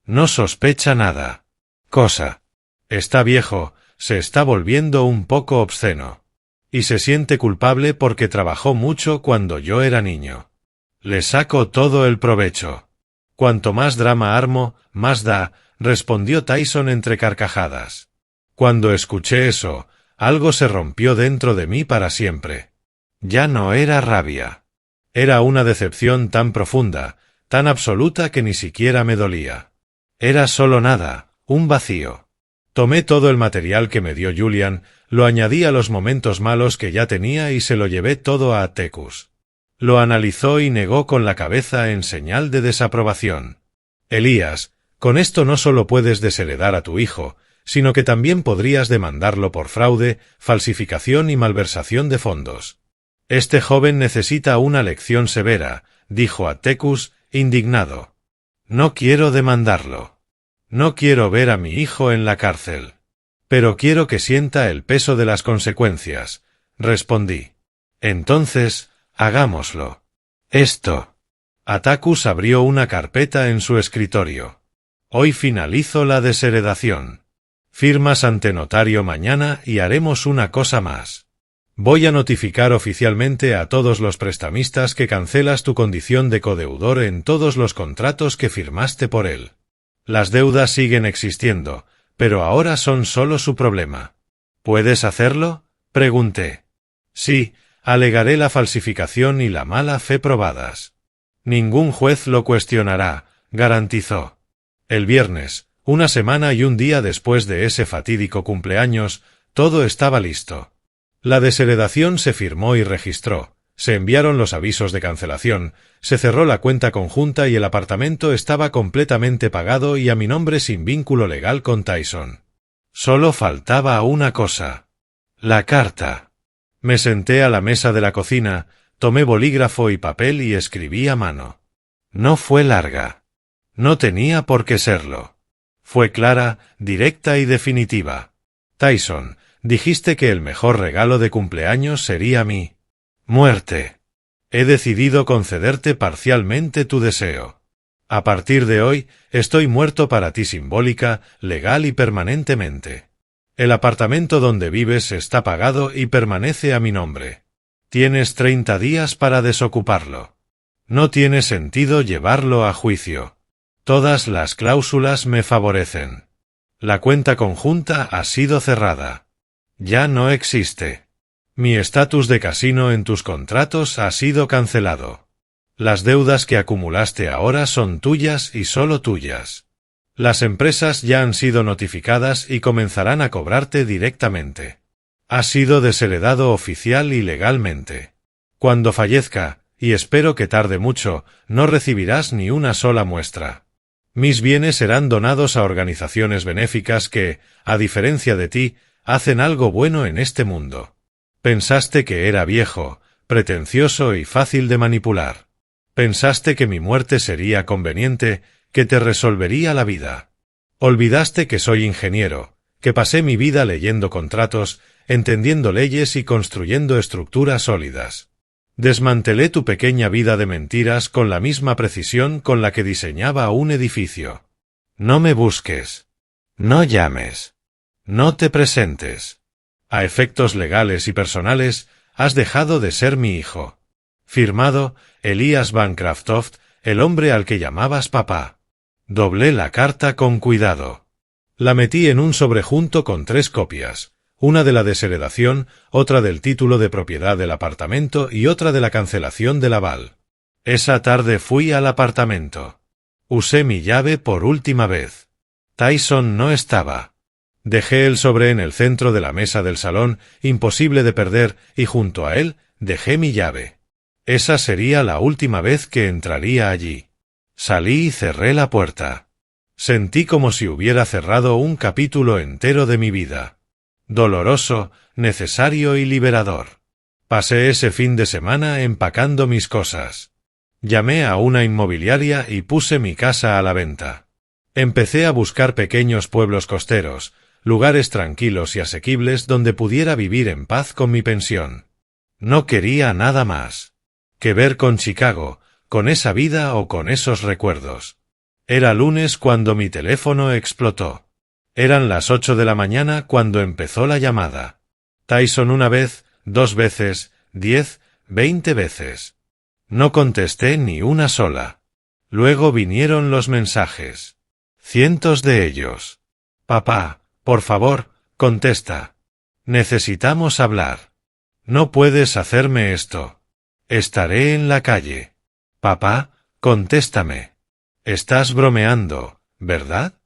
No sospecha nada. Cosa. Está viejo, se está volviendo un poco obsceno. Y se siente culpable porque trabajó mucho cuando yo era niño. Le saco todo el provecho. Cuanto más drama armo, más da, respondió Tyson entre carcajadas. Cuando escuché eso, algo se rompió dentro de mí para siempre. Ya no era rabia. Era una decepción tan profunda, tan absoluta que ni siquiera me dolía. Era solo nada, un vacío. Tomé todo el material que me dio Julian, lo añadí a los momentos malos que ya tenía y se lo llevé todo a Atticus. Lo analizó y negó con la cabeza en señal de desaprobación. Elías, con esto no solo puedes desheredar a tu hijo, sino que también podrías demandarlo por fraude, falsificación y malversación de fondos. Este joven necesita una lección severa, dijo Atticus, indignado. No quiero demandarlo. No quiero ver a mi hijo en la cárcel. Pero quiero que sienta el peso de las consecuencias, respondí. Entonces, hagámoslo. Esto. Atticus abrió una carpeta en su escritorio. Hoy finalizo la desheredación. Firmas ante notario mañana y haremos una cosa más. Voy a notificar oficialmente a todos los prestamistas que cancelas tu condición de codeudor en todos los contratos que firmaste por él. Las deudas siguen existiendo, pero ahora son solo su problema. ¿Puedes hacerlo? Pregunté. Sí, alegaré la falsificación y la mala fe probadas. Ningún juez lo cuestionará, garantizó. El viernes, una semana y un día después de ese fatídico cumpleaños, todo estaba listo. La desheredación se firmó y registró, se enviaron los avisos de cancelación, se cerró la cuenta conjunta y el apartamento estaba completamente pagado y a mi nombre sin vínculo legal con Tyson. Solo faltaba una cosa. La carta. Me senté a la mesa de la cocina, tomé bolígrafo y papel y escribí a mano. No fue larga. No tenía por qué serlo. Fue clara, directa y definitiva. Tyson, dijiste que el mejor regalo de cumpleaños sería mi muerte. He decidido concederte parcialmente tu deseo. A partir de hoy, estoy muerto para ti simbólica, legal y permanentemente. El apartamento donde vives está pagado y permanece a mi nombre. Tienes 30 días para desocuparlo. No tiene sentido llevarlo a juicio. Todas las cláusulas me favorecen. La cuenta conjunta ha sido cerrada. Ya no existe. Mi estatus de casino en tus contratos ha sido cancelado. Las deudas que acumulaste ahora son tuyas y solo tuyas. Las empresas ya han sido notificadas y comenzarán a cobrarte directamente. Has sido desheredado oficial y legalmente. Cuando fallezca, y espero que tarde mucho, no recibirás ni una sola muestra. Mis bienes serán donados a organizaciones benéficas que, a diferencia de ti, hacen algo bueno en este mundo. Pensaste que era viejo, pretencioso y fácil de manipular. Pensaste que mi muerte sería conveniente, que te resolvería la vida. Olvidaste que soy ingeniero, que pasé mi vida leyendo contratos, entendiendo leyes y construyendo estructuras sólidas. Desmantelé tu pequeña vida de mentiras con la misma precisión con la que diseñaba un edificio. No me busques. No llames. No te presentes. A efectos legales y personales, has dejado de ser mi hijo. Firmado, Elías Bancraftoft, el hombre al que llamabas papá. Doblé la carta con cuidado. La metí en un sobre junto con 3 copias. Una de la desheredación, otra del título de propiedad del apartamento y otra de la cancelación del aval. Esa tarde fui al apartamento. Usé mi llave por última vez. Tyson no estaba. Dejé el sobre en el centro de la mesa del salón, imposible de perder, y junto a él dejé mi llave. Esa sería la última vez que entraría allí. Salí y cerré la puerta. Sentí como si hubiera cerrado un capítulo entero de mi vida. Doloroso, necesario y liberador. Pasé ese fin de semana empacando mis cosas. Llamé a una inmobiliaria y puse mi casa a la venta. Empecé a buscar pequeños pueblos costeros, lugares tranquilos y asequibles donde pudiera vivir en paz con mi pensión. No quería nada más que ver con Chicago, con esa vida o con esos recuerdos. Era lunes cuando mi teléfono explotó. Eran las 8 de la mañana cuando empezó la llamada. Tyson 1 vez, 2 veces, 10, 20 veces. No contesté ni una sola. Luego vinieron los mensajes. Cientos de ellos. Papá, por favor, contesta. Necesitamos hablar. No puedes hacerme esto. Estaré en la calle. Papá, contéstame. Estás bromeando, ¿verdad?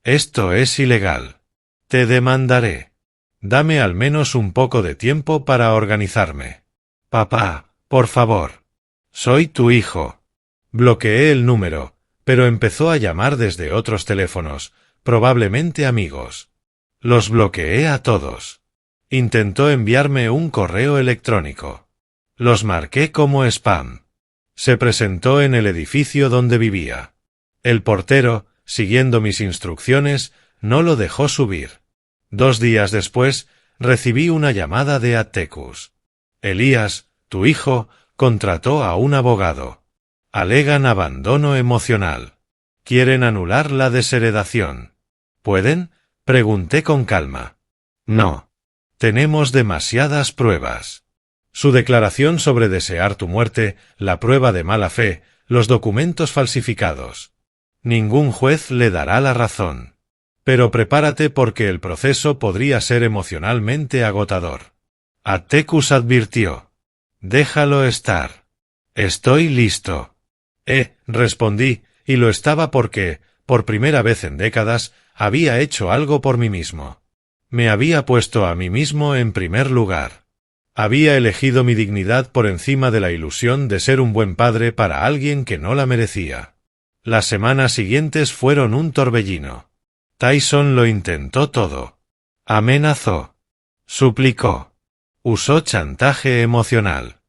Esto es ilegal. Te demandaré. Dame al menos un poco de tiempo para organizarme. Papá, por favor. Soy tu hijo. Bloqueé el número, pero empezó a llamar desde otros teléfonos, probablemente amigos. Los bloqueé a todos. Intentó enviarme un correo electrónico. Los marqué como spam. Se presentó en el edificio donde vivía. El portero, siguiendo mis instrucciones, no lo dejó subir. 2 días después, recibí una llamada de Atticus. Elías, tu hijo, contrató a un abogado. Alegan abandono emocional. Quieren anular la desheredación. ¿Pueden? Pregunté con calma. No. Tenemos demasiadas pruebas. Su declaración sobre desear tu muerte, la prueba de mala fe, los documentos falsificados. Ningún juez le dará la razón. Pero prepárate porque el proceso podría ser emocionalmente agotador. Atticus advirtió. Déjalo estar. Estoy listo. Respondí, y lo estaba porque, por primera vez en décadas, había hecho algo por mí mismo. Me había puesto a mí mismo en primer lugar. Había elegido mi dignidad por encima de la ilusión de ser un buen padre para alguien que no la merecía. Las semanas siguientes fueron un torbellino. Tyson lo intentó todo. Amenazó. Suplicó. Usó chantaje emocional.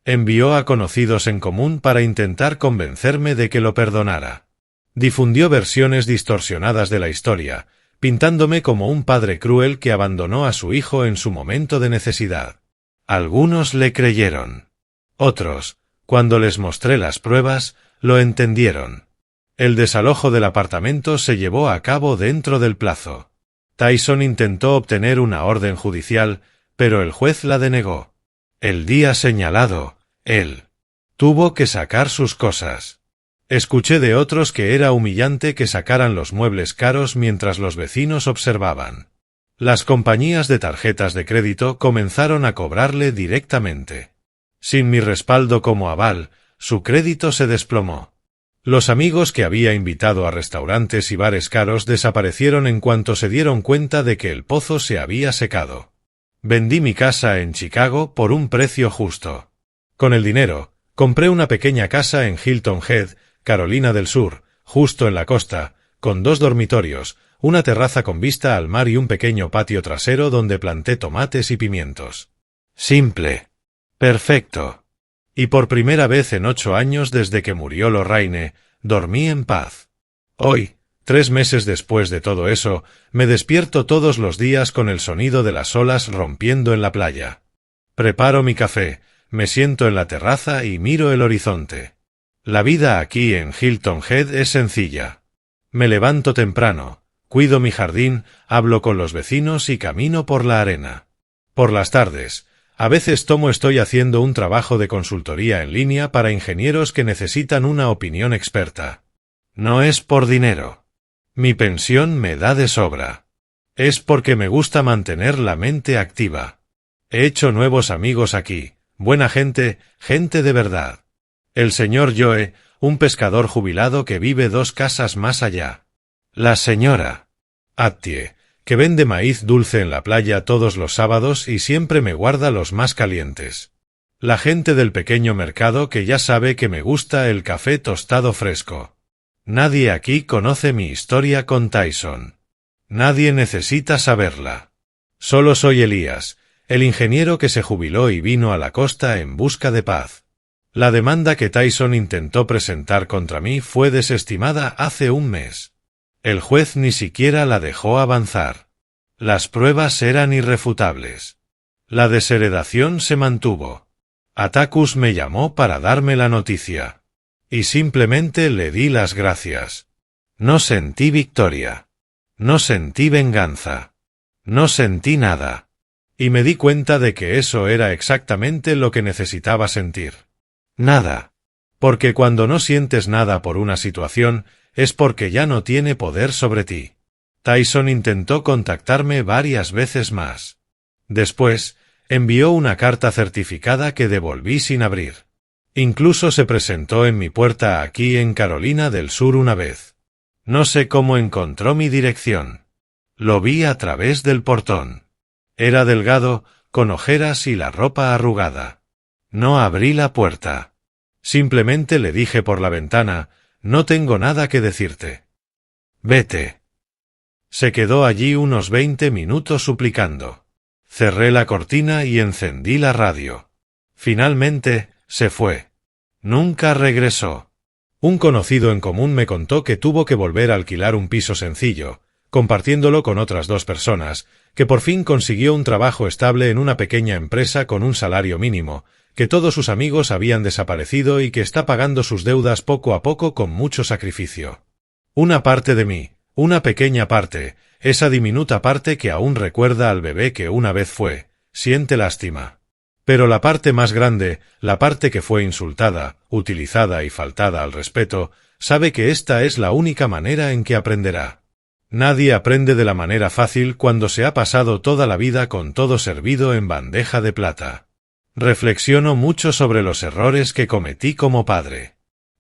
Envió a conocidos en común para intentar convencerme de que lo perdonara. Difundió versiones distorsionadas de la historia, pintándome como un padre cruel que abandonó a su hijo en su momento de necesidad. Algunos le creyeron. Otros, cuando les mostré las pruebas, lo entendieron. El desalojo del apartamento se llevó a cabo dentro del plazo. Tyson intentó obtener una orden judicial, pero el juez la denegó. El día señalado, él tuvo que sacar sus cosas. Escuché de otros que era humillante que sacaran los muebles caros mientras los vecinos observaban. Las compañías de tarjetas de crédito comenzaron a cobrarle directamente. Sin mi respaldo como aval, su crédito se desplomó. Los amigos que había invitado a restaurantes y bares caros desaparecieron en cuanto se dieron cuenta de que el pozo se había secado. Vendí mi casa en Chicago por un precio justo. Con el dinero, compré una pequeña casa en Hilton Head, Carolina del Sur, justo en la costa, con 2 dormitorios, una terraza con vista al mar y un pequeño patio trasero donde planté tomates y pimientos. Simple. Perfecto. Y por primera vez en 8 años desde que murió Lorraine, dormí en paz. Hoy, 3 meses después de todo eso, me despierto todos los días con el sonido de las olas rompiendo en la playa. Preparo mi café, me siento en la terraza y miro el horizonte. La vida aquí en Hilton Head es sencilla. Me levanto temprano, cuido mi jardín, hablo con los vecinos y camino por la arena. Por las tardes, a veces estoy haciendo un trabajo de consultoría en línea para ingenieros que necesitan una opinión experta. No es por dinero. Mi pensión me da de sobra. Es porque me gusta mantener la mente activa. He hecho nuevos amigos aquí, buena gente, gente de verdad. El señor Joe, un pescador jubilado que vive 2 casas más allá. La señora Attie, que vende maíz dulce en la playa todos los sábados y siempre me guarda los más calientes. La gente del pequeño mercado que ya sabe que me gusta el café tostado fresco. Nadie aquí conoce mi historia con Tyson. Nadie necesita saberla. Solo soy Elías, el ingeniero que se jubiló y vino a la costa en busca de paz. La demanda que Tyson intentó presentar contra mí fue desestimada hace un mes. El juez ni siquiera la dejó avanzar. Las pruebas eran irrefutables. La desheredación se mantuvo. Atticus me llamó para darme la noticia. Y simplemente le di las gracias. No sentí victoria. No sentí venganza. No sentí nada. Y me di cuenta de que eso era exactamente lo que necesitaba sentir. Nada. Porque cuando no sientes nada por una situación, es porque ya no tiene poder sobre ti. Tyson intentó contactarme varias veces más. Después, envió una carta certificada que devolví sin abrir. Incluso se presentó en mi puerta aquí en Carolina del Sur una vez. No sé cómo encontró mi dirección. Lo vi a través del portón. Era delgado, con ojeras y la ropa arrugada. No abrí la puerta. Simplemente le dije por la ventana, no tengo nada que decirte. Vete. Se quedó allí unos 20 minutos suplicando. Cerré la cortina y encendí la radio. Finalmente, se fue. Nunca regresó. Un conocido en común me contó que tuvo que volver a alquilar un piso sencillo, compartiéndolo con otras 2 personas, que por fin consiguió un trabajo estable en una pequeña empresa con un salario mínimo, que todos sus amigos habían desaparecido y que está pagando sus deudas poco a poco con mucho sacrificio. Una parte de mí, una pequeña parte, esa diminuta parte que aún recuerda al bebé que una vez fue, siente lástima. Pero la parte más grande, la parte que fue insultada, utilizada y faltada al respeto, sabe que esta es la única manera en que aprenderá. Nadie aprende de la manera fácil cuando se ha pasado toda la vida con todo servido en bandeja de plata. Reflexiono mucho sobre los errores que cometí como padre.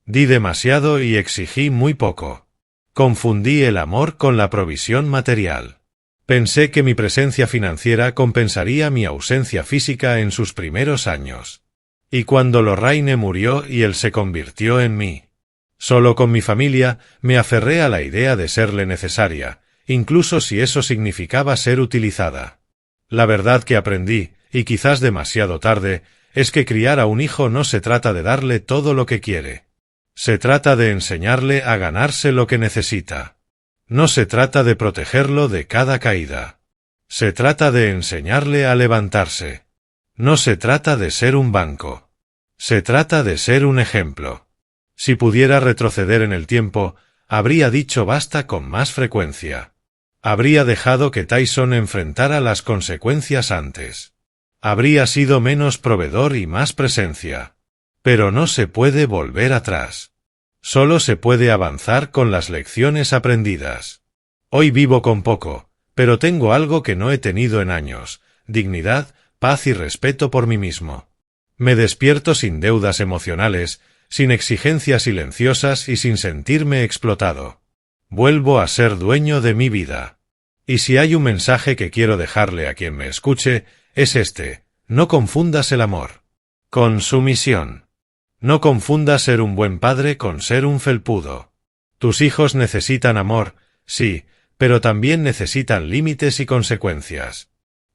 Di demasiado y exigí muy poco. Confundí el amor con la provisión material. Pensé que mi presencia financiera compensaría mi ausencia física en sus primeros años. Y cuando Lorraine murió y él se convirtió en mí. Solo con mi familia me aferré a la idea de serle necesaria, incluso si eso significaba ser utilizada. La verdad que aprendí, y quizás demasiado tarde, es que criar a un hijo no se trata de darle todo lo que quiere. Se trata de enseñarle a ganarse lo que necesita. No se trata de protegerlo de cada caída. Se trata de enseñarle a levantarse. No se trata de ser un banco. Se trata de ser un ejemplo. Si pudiera retroceder en el tiempo, habría dicho basta con más frecuencia. Habría dejado que Tyson enfrentara las consecuencias antes. Habría sido menos proveedor y más presencia. Pero no se puede volver atrás. Solo se puede avanzar con las lecciones aprendidas. Hoy vivo con poco, pero tengo algo que no he tenido en años: dignidad, paz y respeto por mí mismo. Me despierto sin deudas emocionales, sin exigencias silenciosas y sin sentirme explotado. Vuelvo a ser dueño de mi vida. Y si hay un mensaje que quiero dejarle a quien me escuche, es este: no confundas el amor con sumisión. No confundas ser un buen padre con ser un felpudo. Tus hijos necesitan amor, sí, pero también necesitan límites y consecuencias.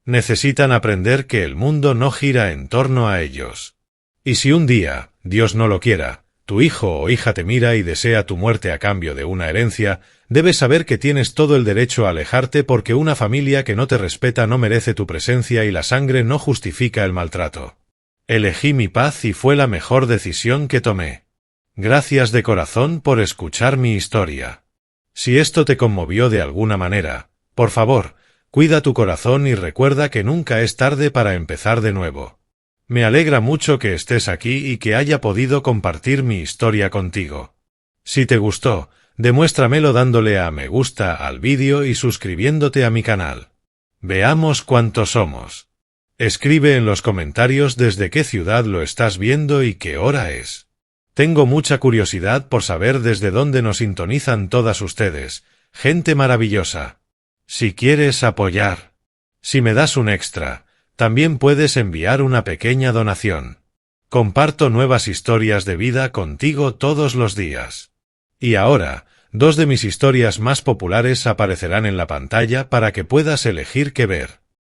Necesitan aprender que el mundo no gira en torno a ellos. Y si un día, Dios no lo quiera, tu hijo o hija te mira y desea tu muerte a cambio de una herencia, debes saber que tienes todo el derecho a alejarte, porque una familia que no te respeta no merece tu presencia y la sangre no justifica el maltrato. Elegí mi paz y fue la mejor decisión que tomé. Gracias de corazón por escuchar mi historia. Si esto te conmovió de alguna manera, por favor, cuida tu corazón y recuerda que nunca es tarde para empezar de nuevo. Me alegra mucho que estés aquí y que haya podido compartir mi historia contigo. Si te gustó, demuéstramelo dándole a me gusta al vídeo y suscribiéndote a mi canal. Veamos cuántos somos. Escribe en los comentarios desde qué ciudad lo estás viendo y qué hora es. Tengo mucha curiosidad por saber desde dónde nos sintonizan todas ustedes, gente maravillosa. Si quieres apoyar, si me das un extra, también puedes enviar una pequeña donación. Comparto nuevas historias de vida contigo todos los días. Y ahora, 2 de mis historias más populares aparecerán en la pantalla para que puedas elegir qué ver.